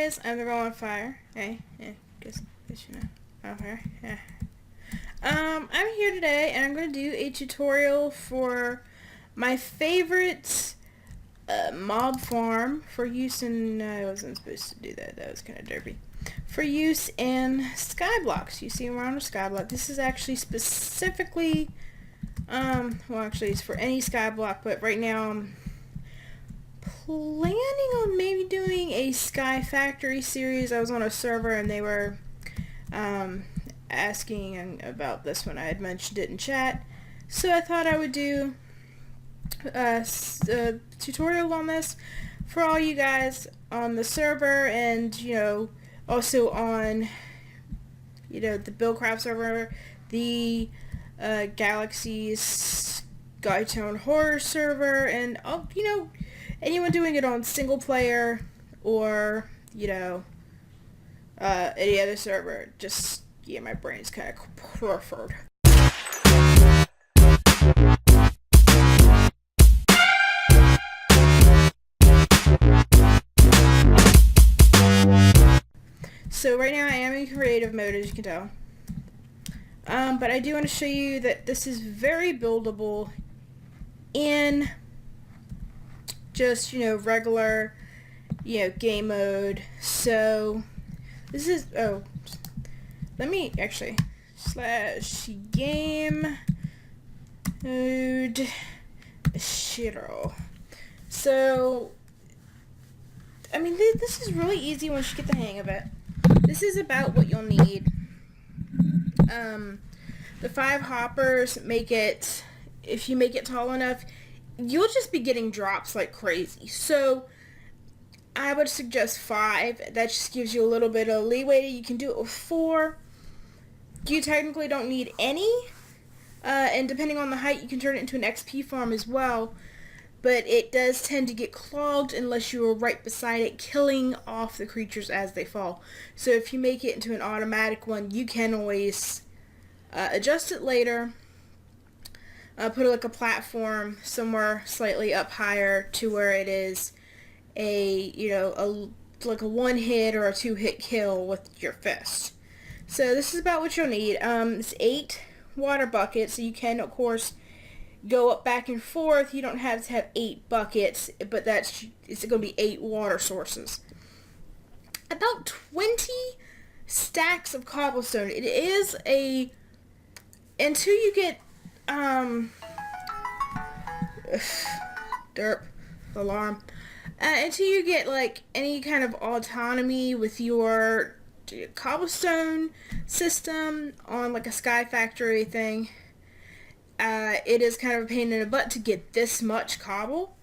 guys, I'm the Girl on Fire. Hey, yeah, guess you know, on fire. Yeah. I'm here today, and I'm going to do a tutorial for my favorite mob farm for use in. I wasn't supposed to do that. That was kind of derpy. For use in skyblocks. You see around a skyblock. This is actually specifically, well, actually, it's for any skyblock, but right now I'm planning on maybe doing a Sky Factory series. I was on a server and they were asking about this when I had mentioned it in chat, so I thought I would do a tutorial on this for all you guys on the server, and also on the Buildcraft server, the Galaxy's Skytone Horror server, and anyone doing it on single player or any other server. Just my brain's kind of cluttered. So right now I am in creative mode, as you can tell. But I do want to show you that this is very buildable in just, regular, game mode. So this is, let me actually, /game mode Shiro. So, I mean, this is really easy once you get the hang of it. This is about what you'll need. The 5 hoppers make it, if you make it tall enough, you'll just be getting drops like crazy. So I would suggest 5. That just gives you a little bit of leeway. You can do it with 4. You technically don't need any. And depending on the height, you can turn it into an XP farm as well. But it does tend to get clogged unless you are right beside it, killing off the creatures as they fall. So if you make it into an automatic one, you can always adjust it later. Put like a platform somewhere slightly up higher to where it is like a 1-hit or a 2-hit kill with your fist. So this is about what you'll need. It's 8 water buckets, so you can, of course, go up back and forth. You don't have to have 8 buckets, but it's going to be 8 water sources. About 20 stacks of cobblestone. It is until you get derp alarm. Until you get like any kind of autonomy with your cobblestone system on like a Sky Factory thing, it is kind of a pain in the butt to get this much cobble.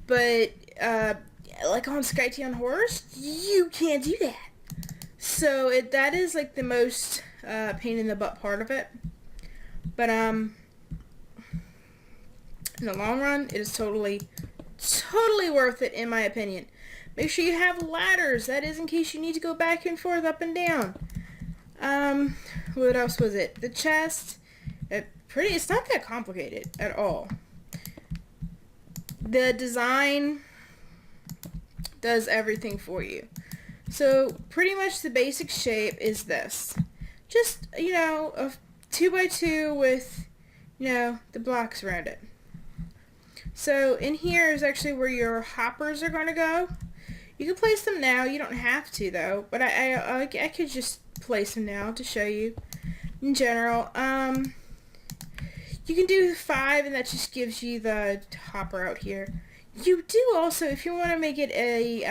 But like on Skytone Horrors, you can't do that. So that is like the most pain in the butt part of it. But in the long run, it is totally worth it, in my opinion. Make sure you have ladders. That is in case you need to go back and forth, up and down. What else was it? The chest. It's not that complicated at all. The design does everything for you. So pretty much the basic shape is this. Just, a 2x2 with, the blocks around it. So in here is actually where your hoppers are going to go. You can place them now. You don't have to, though. But I could just place them now to show you in general. You can do 5, and that just gives you the hopper out here. You do also, if you want to make it a,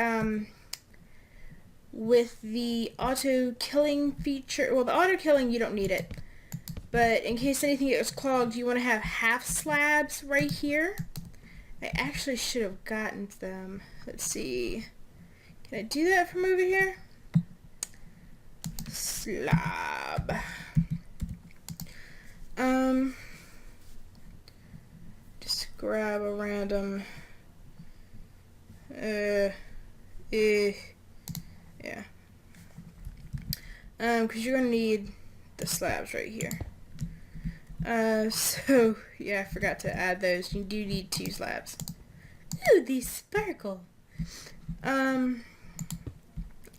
with the auto-killing feature, well, the auto-killing, you don't need it. But in case anything gets clogged, you want to have half slabs right here. I actually should have gotten them. Let's see. Can I do that from over here? Slab. Just grab a random. Yeah. Because you're gonna need the slabs right here. So yeah, I forgot to add those. You do need 2 slabs. Ooh, these sparkle.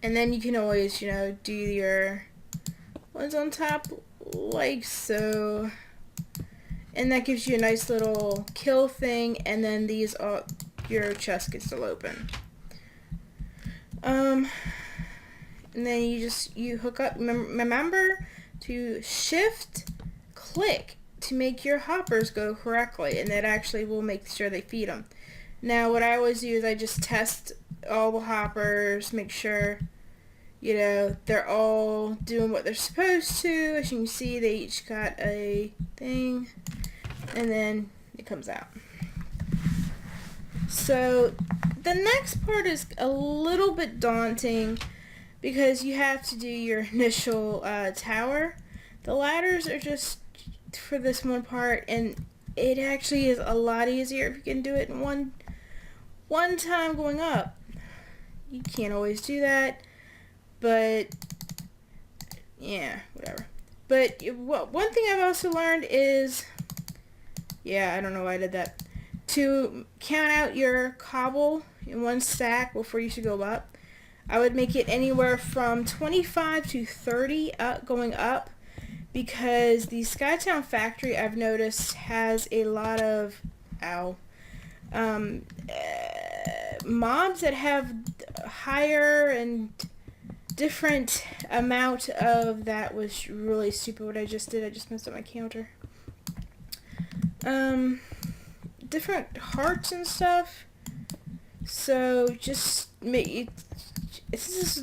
And then you can always, you know, do your ones on top like so. And that gives you a nice little kill thing, and then these are, your chest gets still open. And then you hook up, remember to shift click to make your hoppers go correctly, and that actually will make sure they feed them. Now what I always do is I just test all the hoppers, make sure, you know, they're all doing what they're supposed to. As you can see, they each got a thing, and then it comes out. So the next part is a little bit daunting because you have to do your initial tower. The ladders are just for this one part, and it actually is a lot easier if you can do it in one time going up. You can't always do that, but yeah, whatever. But one thing I've also learned is, yeah, I don't know why I did that, to count out your cobble in one stack before you should go up. I would make it anywhere from 25 to 30 going up, because the Skytown factory, I've noticed, has a lot of mobs that have higher and different amount of, that was really stupid what I just did. I just messed up my counter. Different hearts and stuff. So just make this one's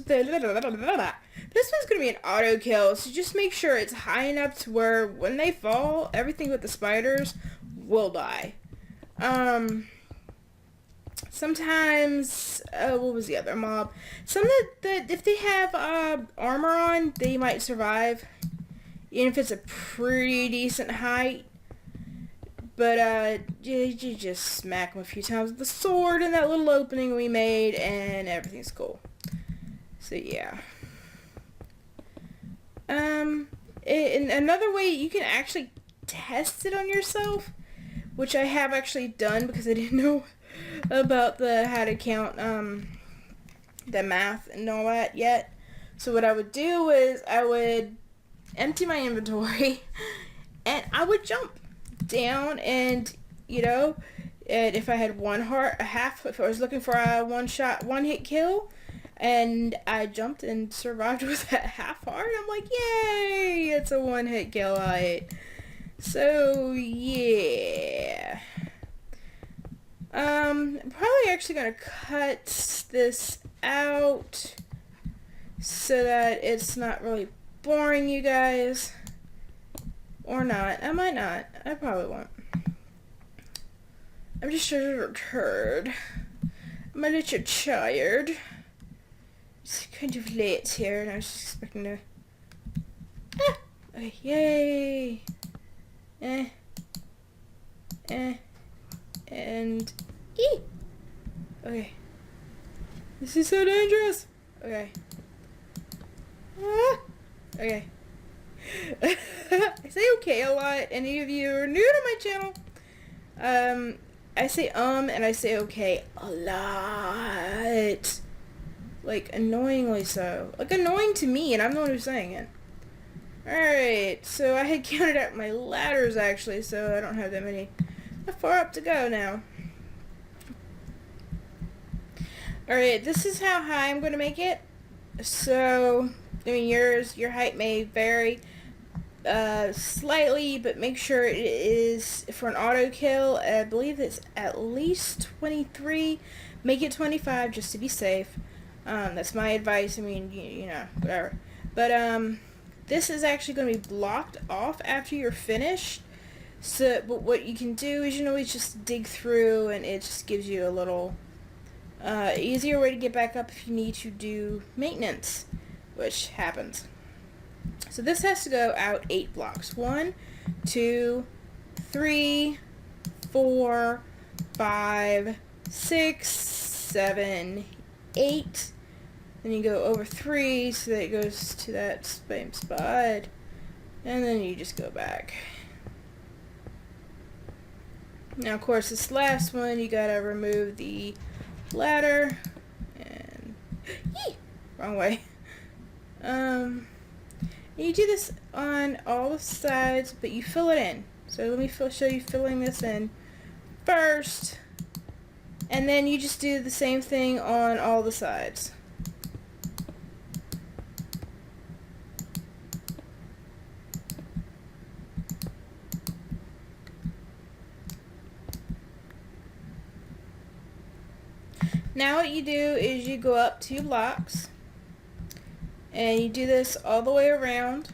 gonna be an auto kill, so just make sure it's high enough to where when they fall, everything with the spiders will die. Sometimes, what was the other mob? Some that if they have armor on, they might survive, even if it's a pretty decent height. But you just smack them a few times with the sword in that little opening we made, and everything's cool. So yeah. And another way you can actually test it on yourself, which I have actually done because I didn't know about how to count the math and all that yet. So what I would do is I would empty my inventory and I would jump down, and you know, and if I had one heart, a half, if I was looking for a one hit kill, and I jumped and survived with that half heart, I'm like, yay, it's a one hit kill. So yeah. I'm probably actually gonna cut this out so that it's not really boring you guys. Or not. I might not. I probably won't. I'm just a turd. I'm a little tired. It's kind of late here, and I was just expecting to... Ah! Okay, yay! And... Eee! Okay. This is so dangerous! Okay. Ah! Okay. I say okay a lot. Any of you are new to my channel, I say and I say okay a lot. Like annoyingly so. Like annoying to me, and I'm the one who's saying it. Alright, so I had counted out my ladders actually, so I don't have that far up to go now. Alright, this is how high I'm going to make it. So, I mean, your height may vary slightly, but make sure it is, for an auto kill, I believe it's at least 23. Make it 25 just to be safe. That's my advice. I mean, you know, whatever. But this is actually going to be blocked off after you're finished. So, but what you can do is you can always just dig through, and it just gives you a little easier way to get back up if you need to do maintenance, which happens. So this has to go out 8 blocks. 1, 2, 3, 4, 5, 6, 7, 8. Then you go over 3 so that it goes to that same spot. And then you just go back. Now, of course, this last one, you gotta remove the ladder. And... wrong way. You do this on all the sides, but you fill it in. So let me show you filling this in first, and then you just do the same thing on all the sides. Now what you do is you go up 2 blocks, and you do this all the way around.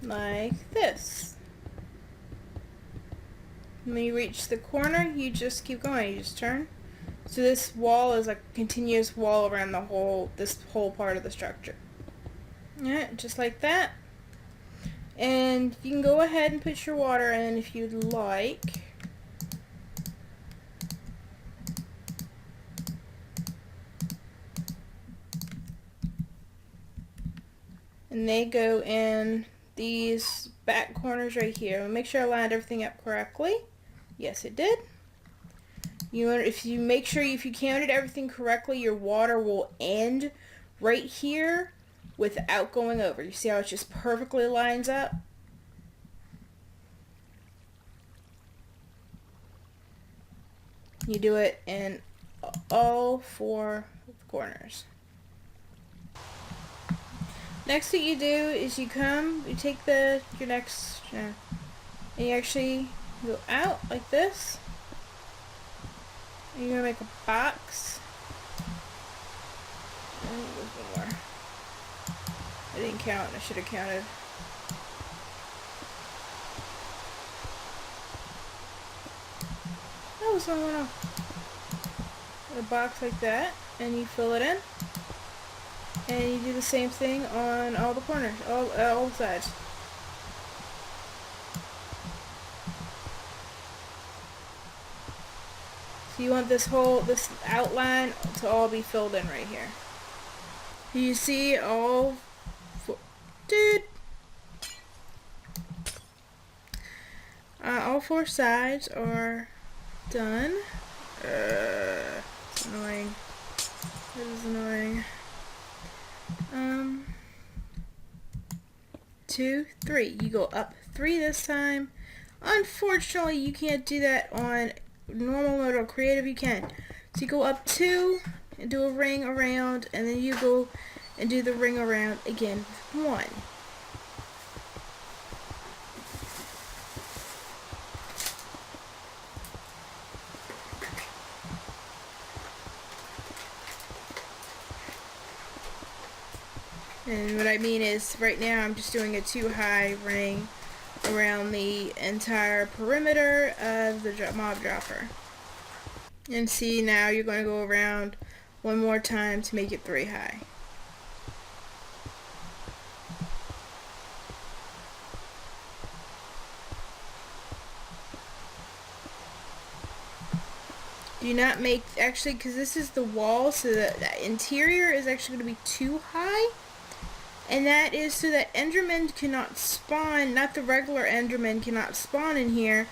Like this. When you reach the corner, you just keep going. You just turn. So this wall is like a continuous wall around this whole part of the structure. Yeah, just like that. And you can go ahead and put your water in if you'd like. And they go in these back corners right here. Make sure I lined everything up correctly. Yes, it did. If you counted everything correctly, your water will end right here without going over. You see how it just perfectly lines up? You do it in all 4 corners. Next, what you do is you take your next, and you actually go out like this. And you're gonna make a box. And there's one more. I didn't count. I should have counted. That was one off. A box like that, and you fill it in. And you do the same thing on all the corners, all sides. So you want this outline to all be filled in right here. You see all 4 sides are done. It's annoying. This is annoying. 2, 3. You go up 3 this time. Unfortunately, you can't do that on normal mode or creative. You can. So you go up 2 and do a ring around, and then you go and do the ring around again with 1. And what I mean is, right now I'm just doing a 2-high ring around the entire perimeter of the mob dropper. And see, now you're going to go around one more time to make it 3-high. Do not make, actually, because this is the wall, so the interior is actually going to be too high. And that is so that Endermen cannot spawn, not the regular Endermen cannot spawn in here,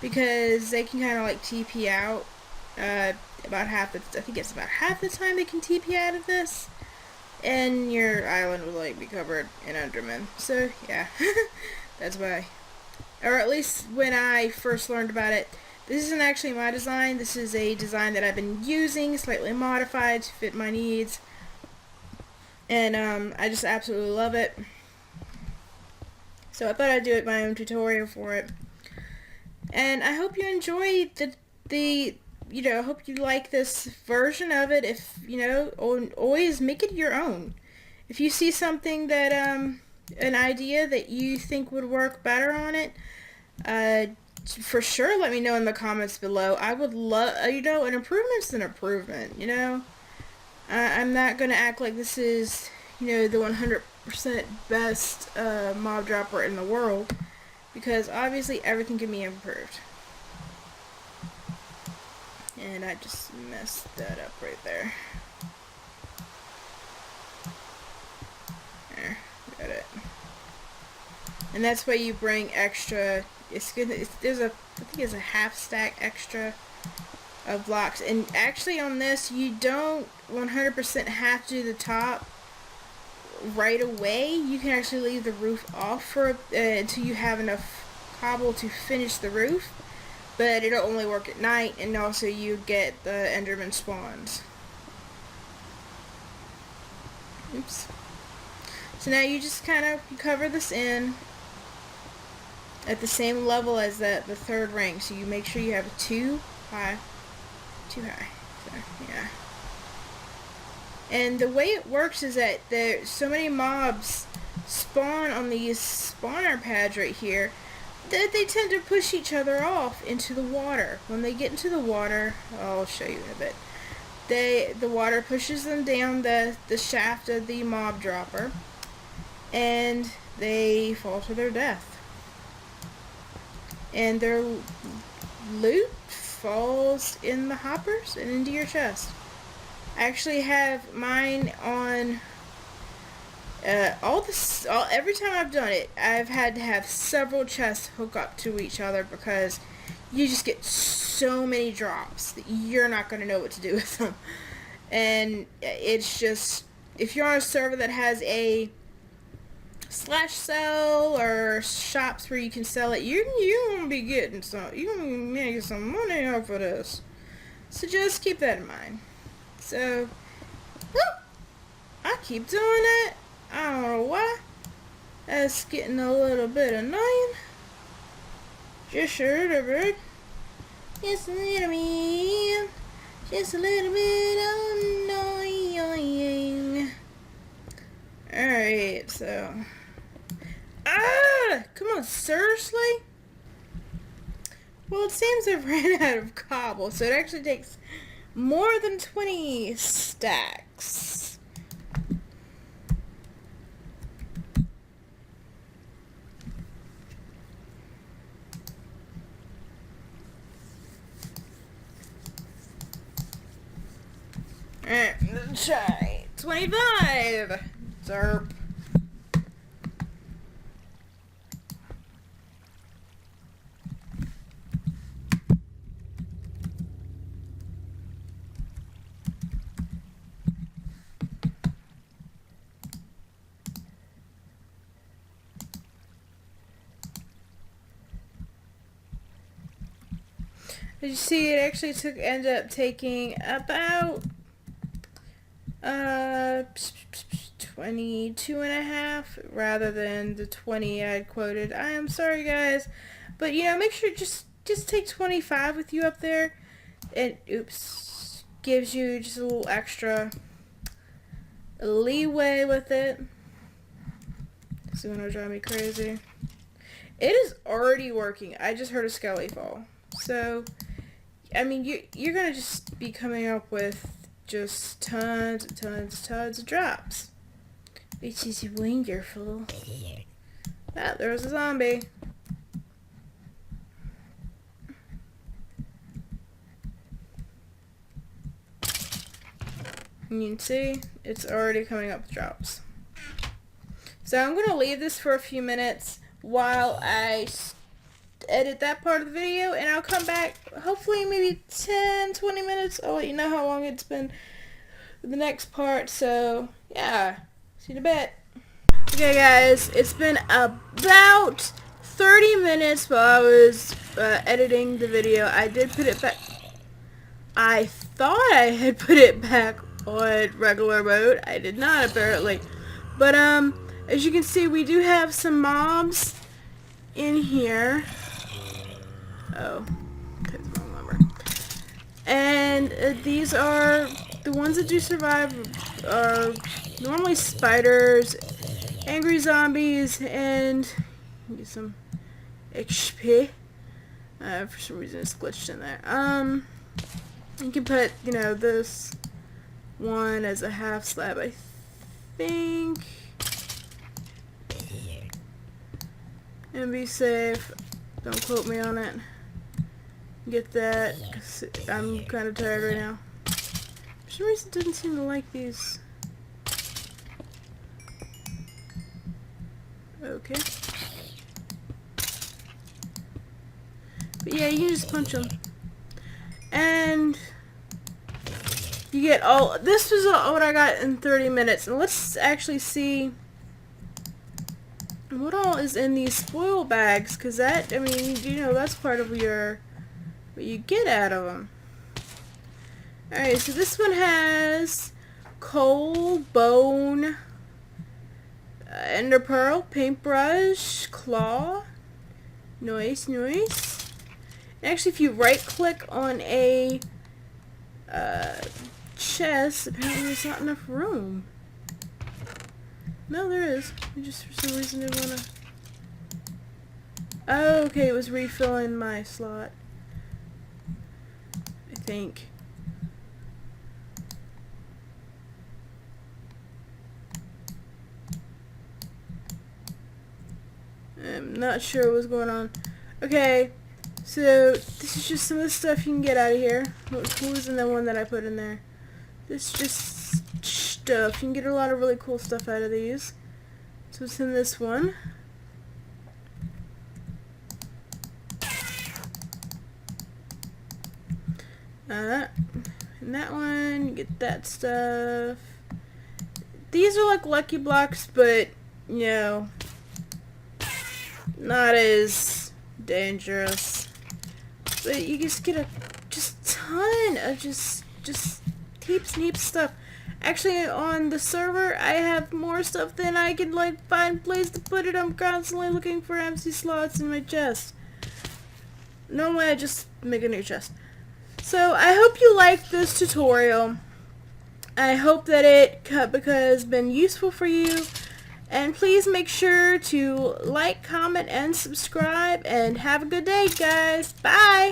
because they can kind of like TP out about half the, I think it's about half the time they can TP out of this, and your island will like be covered in Endermen. So yeah, that's why. Or at least when I first learned about it. This isn't actually my design. This is a design that I've been using, slightly modified to fit my needs. And I just absolutely love it. So I thought I'd do my own tutorial for it. And I hope you enjoy the I hope you like this version of it. If, always make it your own. If you see something that, an idea that you think would work better on it, for sure let me know in the comments below. I would love, an improvement's an improvement, I'm not going to act like this is, the 100% best mob dropper in the world, because obviously everything can be improved. And I just messed that up right there. There, got it. And that's why you bring extra, it's good, there's a think it's a half stack extra of blocks. And actually on this, you don't 100% have to do the top right away. You can actually leave the roof off for until you have enough cobble to finish the roof. But it'll only work at night, and also you get the Enderman spawns. Oops. So now you just kind of cover this in at the same level as the third ring. So you make sure you have too high. So, yeah. And the way it works is that there's so many mobs spawn on these spawner pads right here that they tend to push each other off into the water. When they get into the water, I'll show you in a bit. The water pushes them down the shaft of the mob dropper, and they fall to their death. And their loot falls in the hoppers and into your chest. I actually have mine on every time I've done it, I've had to have several chests hook up to each other because you just get so many drops that you're not going to know what to do with them. And it's just, if you're on a server that has a slash sell or shops where you can sell it, you're going to be getting some, you're going to be making some money off of this. So just keep that in mind. So, whoop, I keep doing that. I don't know why. That's getting a little bit annoying. Just a little bit. Just a little bit. Just a little bit annoying. Alright, so. Come on, seriously? Well, it seems I've ran out of cobble, so it actually takes more than 20 stacks. Alright, let's try 25. Derp. As you see, it actually ended up taking about 22 and a half rather than the 20 I had quoted. I am sorry, guys, but make sure just take 25 with you up there. It gives you just a little extra leeway with it. This is gonna drive me crazy. It is already working. I just heard a skelly fall. So, I mean, you're gonna just be coming up with just tons of drops, which is wonderful. Ah, there's a zombie. And you can see it's already coming up with drops. So I'm gonna leave this for a few minutes while I edit that part of the video, and I'll come back hopefully maybe 10-20 minutes. I'll let you know how long it's been the next part. So yeah, see you in a bit. Okay guys, it's been about 30 minutes while I was editing the video. I did put it back. I thought I had put it back on regular mode. I did not, apparently. But as you can see, we do have some mobs in here. Oh, okay, the wrong number. And these are the ones that do survive. Are normally spiders, angry zombies, and get some XP. For some reason, it's glitched in there. You can put, this one as a half slab, I think, and be safe. Don't quote me on it. Get that, 'cause I'm kind of tired right now. For some reason, it doesn't seem to like these. Okay. But yeah, you just punch them. And you get all, this was what I got in 30 minutes. And let's actually see what all is in these spoil bags, because that, I mean, you know, that's part of your, what you get out of them. Alright, so this one has coal, bone, ender pearl, paintbrush, claw, noise. Actually, if you right click on a chest, apparently there's not enough room. No, there is. I just for some reason didn't wanna. Oh, okay, it was refilling my slot, I think. I'm not sure what's going on. Okay, so this is just some of the stuff you can get out of here. What was in the one that I put in there? This is just stuff. You can get a lot of really cool stuff out of these. So what's in this one? In that one, you get that stuff. These are like lucky blocks, but, you know, not as dangerous. But you just get a ton of just heaps and heaps of stuff. Actually, on the server, I have more stuff than I can like find place to put it. I'm constantly looking for empty slots in my chest. Normally, I just make a new chest. So I hope you liked this tutorial. I hope that it has been useful for you. And please make sure to like, comment, and subscribe. And have a good day, guys. Bye!